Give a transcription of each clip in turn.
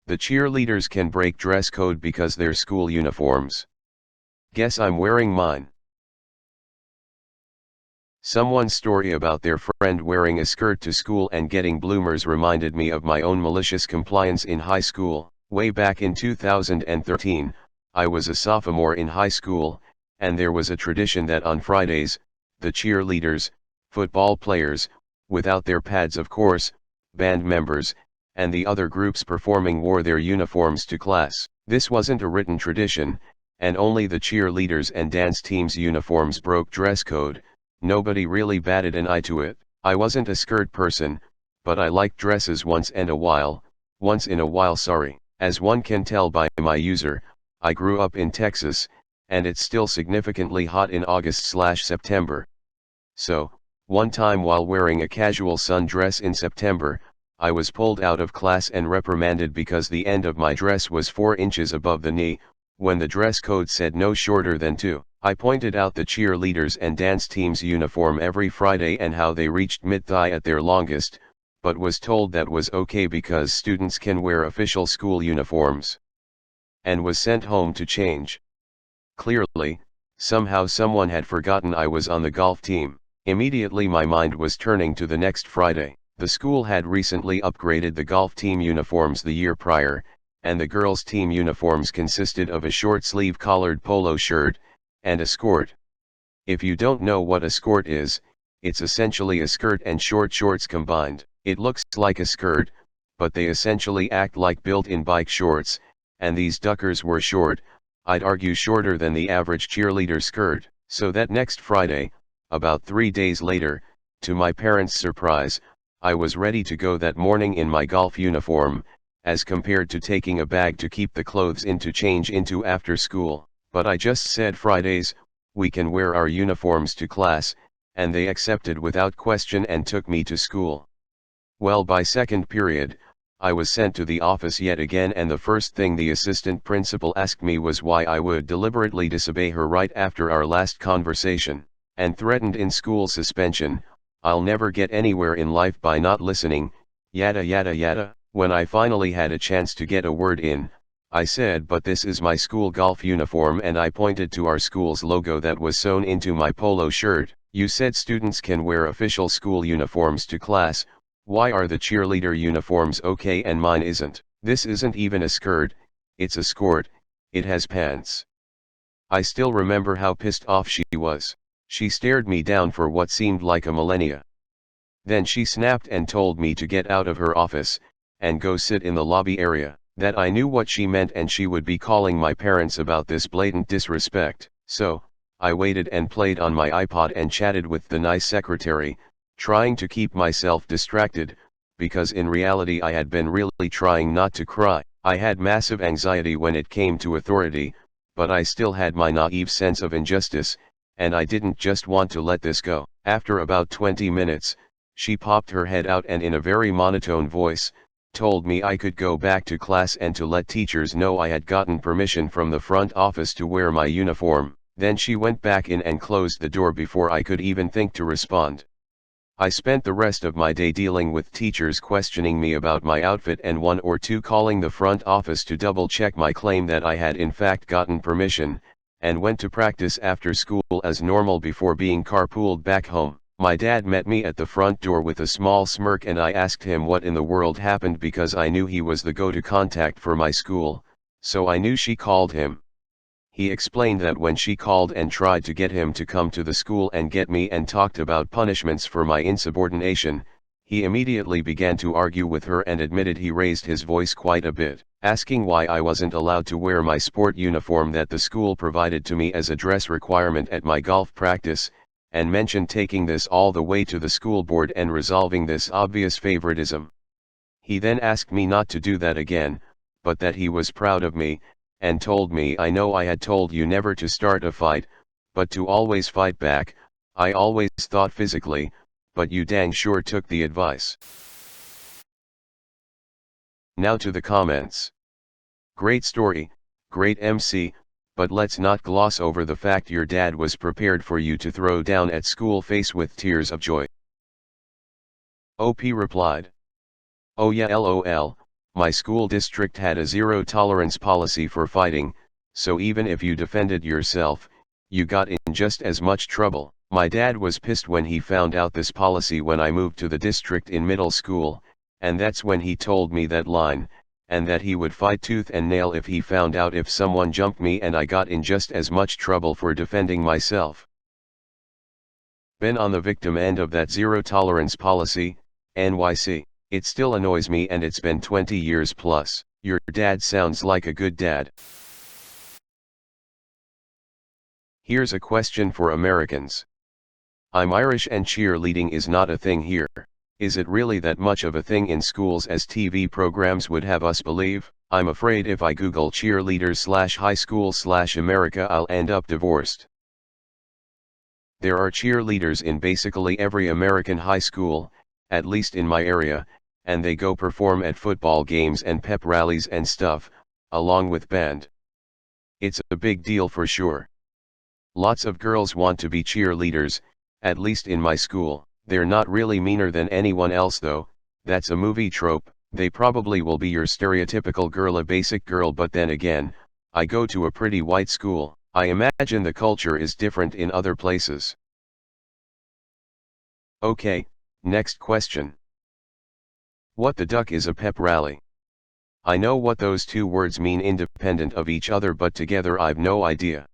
The cheerleaders can break dress code because they're school uniforms. Guess I'm wearing mine. Someone's story about their friend wearing a skirt to school and getting bloomers reminded me of my own malicious compliance in high school. Way back in 2013, I was a sophomore in high school, and there was a tradition that on Fridays, the cheerleaders, football players, without their pads of course, band members, and the other groups performing wore their uniforms to class. This wasn't a written tradition, and only the cheerleaders and dance teams' uniforms broke dress code. Nobody really batted an eye to it. I wasn't a skirt person, but I liked dresses once in a while, sorry. As one can tell by my user, I grew up in Texas, and it's still significantly hot in August/September. So, one time while wearing a casual sundress in September, I was pulled out of class and reprimanded because the end of my dress was 4 inches above the knee, when the dress code said no shorter than 2. I pointed out the cheerleaders and dance teams' uniform every Friday and how they reached mid-thigh at their longest, but was told that was okay because students can wear official school uniforms. And was sent home to change. Clearly, somehow someone had forgotten I was on the golf team. Immediately my mind was turning to the next Friday. The school had recently upgraded the golf team uniforms the year prior, and the girls' team uniforms consisted of a short-sleeve collared polo shirt, and a skirt. If you don't know what a skirt is, it's essentially a skirt and short shorts combined. It looks like a skirt, but they essentially act like built-in bike shorts, and these duckers were short, I'd argue shorter than the average cheerleader skirt. So that next Friday, about 3 days later, to my parents' surprise, I was ready to go that morning in my golf uniform, as compared to taking a bag to keep the clothes in to change into after school. But I just said Fridays, we can wear our uniforms to class, and they accepted without question and took me to school. Well, by second period, I was sent to the office yet again, and the first thing the assistant principal asked me was why I would deliberately disobey her right after our last conversation, and threatened in school suspension. I'll never get anywhere in life by not listening, yada yada yada. When I finally had a chance to get a word in, I said, but this is my school golf uniform, and I pointed to our school's logo that was sewn into my polo shirt. You said students can wear official school uniforms to class. Why are the cheerleader uniforms okay and mine isn't? This isn't even a skirt, it's a skirt, it has pants. I still remember how pissed off she was. She stared me down for what seemed like a millennia. Then she snapped and told me to get out of her office, and go sit in the lobby area. That I knew what she meant, and she would be calling my parents about this blatant disrespect. So, I waited and played on my iPod and chatted with the nice secretary, trying to keep myself distracted, because in reality I had been really trying not to cry. I had massive anxiety when it came to authority, but I still had my naive sense of injustice, and I didn't just want to let this go. After about 20 minutes, she popped her head out and in a very monotone voice, told me I could go back to class and to let teachers know I had gotten permission from the front office to wear my uniform. Then she went back in and closed the door before I could even think to respond. I spent the rest of my day dealing with teachers questioning me about my outfit and 1 or 2 calling the front office to double check my claim that I had in fact gotten permission, and went to practice after school as normal before being carpooled back home. My dad met me at the front door with a small smirk, and I asked him what in the world happened because I knew he was the go-to contact for my school, so I knew she called him. He explained that when she called and tried to get him to come to the school and get me and talked about punishments for my insubordination, he immediately began to argue with her and admitted he raised his voice quite a bit, asking why I wasn't allowed to wear my sport uniform that the school provided to me as a dress requirement at my golf practice, and mentioned taking this all the way to the school board and resolving this obvious favoritism. He then asked me not to do that again, but that he was proud of me, and told me, I know I had told you never to start a fight, but to always fight back. I always thought physically, but you dang sure took the advice. Now to the comments. Great story, great MC, but let's not gloss over the fact your dad was prepared for you to throw down at school face with tears of joy. OP replied, oh yeah lol, My school district had a zero tolerance policy for fighting, so even if you defended yourself, you got in just as much trouble. My dad was pissed when he found out this policy when I moved to the district in middle school, and that's when he told me that line, and that he would fight tooth and nail if he found out if someone jumped me and I got in just as much trouble for defending myself. Been on the victim end of that zero tolerance policy, NYC. It still annoys me and it's been 20 years plus. Your dad sounds like a good dad. Here's a question for Americans. I'm Irish and cheerleading is not a thing here. Is it really that much of a thing in schools as TV programs would have us believe? I'm afraid if I Google cheerleaders/high school/America I'll end up divorced. There are cheerleaders in basically every American high school, at least in my area, and they go perform at football games and pep rallies and stuff, along with band. It's a big deal for sure. Lots of girls want to be cheerleaders, at least in my school. They're not really meaner than anyone else though, that's a movie trope. They probably will be your stereotypical girl, a basic girl, but then again, I go to a pretty white school. I imagine the culture is different in other places. Okay, next question. What the duck is a pep rally? I know what those two words mean independent of each other, but together I've no idea.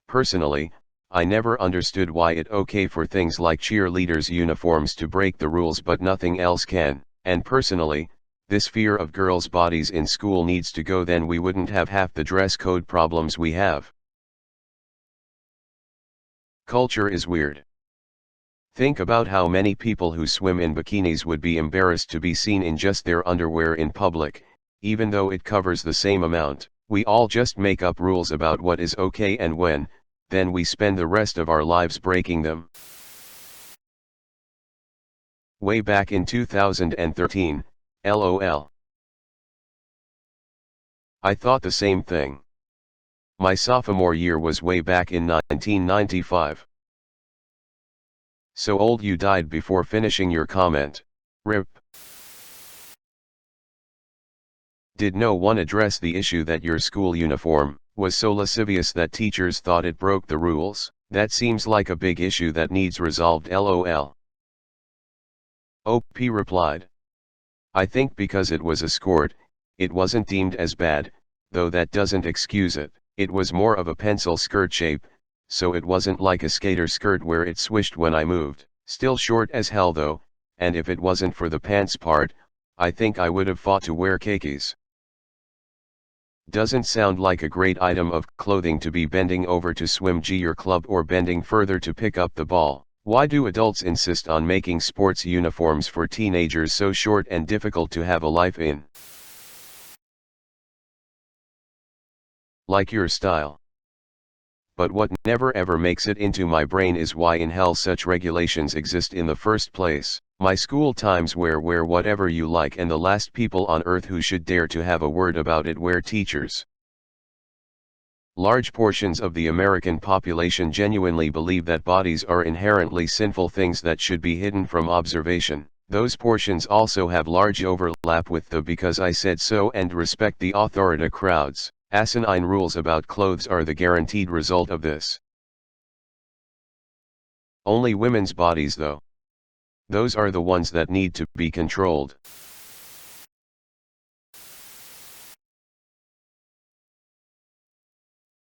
Personally, I never understood why it's okay for things like cheerleaders' uniforms to break the rules but nothing else can, and personally, this fear of girls' bodies in school needs to go, then we wouldn't have half the dress code problems we have. Culture is weird. Think about how many people who swim in bikinis would be embarrassed to be seen in just their underwear in public, even though it covers the same amount. We all just make up rules about what is okay and when, then we spend the rest of our lives breaking them. Way back in 2013, LOL. I thought the same thing. My sophomore year was way back in 1995. So old you died before finishing your comment. RIP. Did no one address the issue that your school uniform was so lascivious that teachers thought it broke the rules? That seems like a big issue that needs resolved, LOL. OP replied. I think because it was a skirt, it wasn't deemed as bad, though that doesn't excuse it. It was more of a pencil skirt shape, so it wasn't like a skater skirt where it swished when I moved. Still short as hell though, and if it wasn't for the pants part, I think I would have fought to wear khakis. Doesn't sound like a great item of clothing to be bending over to swim your club or bending further to pick up the ball. Why do adults insist on making sports uniforms for teenagers so short and difficult to have a life in? Like your style. But what never ever makes it into my brain is why in hell such regulations exist in the first place. My school times wear whatever you like, and the last people on earth who should dare to have a word about it were teachers. Large portions of the American population genuinely believe that bodies are inherently sinful things that should be hidden from observation. Those portions also have large overlap with the because I said so and respect the authority crowds. Asinine rules about clothes are the guaranteed result of this. Only women's bodies though. Those are the ones that need to be controlled.